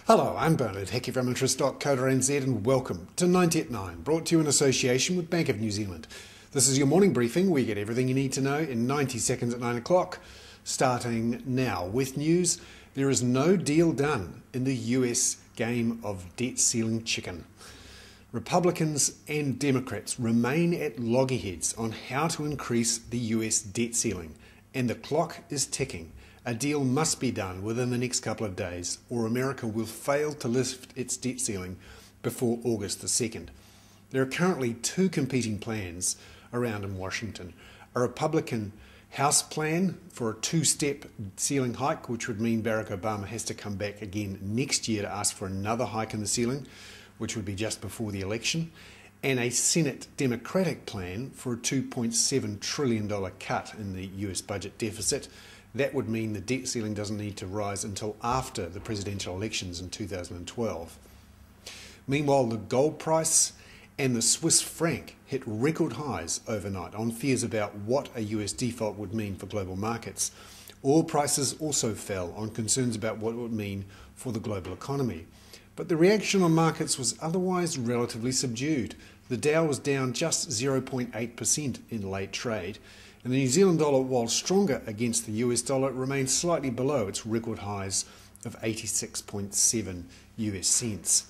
Hello, I'm Bernard Hickey from interest.co.nz and welcome to 90 at 9, brought to you in association with Bank of New Zealand. This is your morning briefing where you get everything you need to know in 90 seconds at 9 o'clock, starting now with news. There is no deal done in the US game of debt ceiling chicken. Republicans and Democrats remain at loggerheads on how to increase the US debt ceiling, and the clock is ticking. A deal must be done within the next couple of days, or America will fail to lift its debt ceiling before August the 2nd. There are currently two competing plans around in Washington. A Republican House plan for a two-step ceiling hike, which would mean Barack Obama has to come back again next year to ask for another hike in the ceiling, which would be just before the election, and a Senate Democratic plan for a $2.7 trillion cut in the US budget deficit. That would mean the debt ceiling doesn't need to rise until after the presidential elections in 2012. Meanwhile, the gold price and the Swiss franc hit record highs overnight on fears about what a US default would mean for global markets. Oil prices also fell on concerns about what it would mean for the global economy. But the reaction on markets was otherwise relatively subdued. The Dow was down just 0.8% in late trade, and the New Zealand dollar, while stronger against the US dollar, remains slightly below its record highs of 86.7 US cents.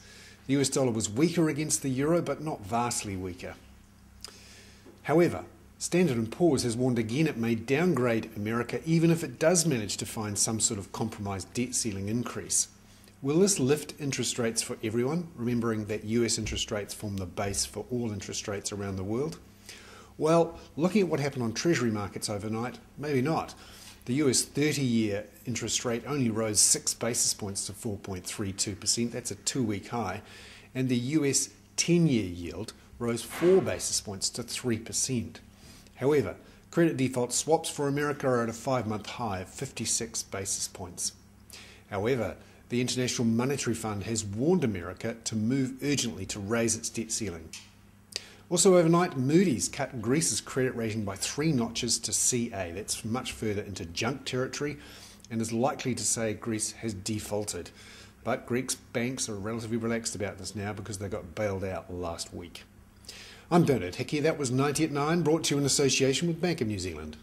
The US dollar was weaker against the euro, but not vastly weaker. However, Standard & Poor's has warned again it may downgrade America even if it does manage to find some sort of compromised debt ceiling increase. Will this lift interest rates for everyone, remembering that US interest rates form the base for all interest rates around the world? Well, looking at what happened on Treasury markets overnight, maybe not. The US 30-year interest rate only rose 6 basis points to 4.32%, that's a 2-week high, and the US 10-year yield rose 4 basis points to 3%. However, credit default swaps for America are at a 5-month high of 56 basis points. However, the International Monetary Fund has warned America to move urgently to raise its debt ceiling. Also overnight, Moody's cut Greece's credit rating by 3 notches to CA. That's much further into junk territory and is likely to say Greece has defaulted. But Greek banks are relatively relaxed about this now because they got bailed out last week. I'm Bernard Hickey. That was 90 at 9, brought to you in association with Bank of New Zealand.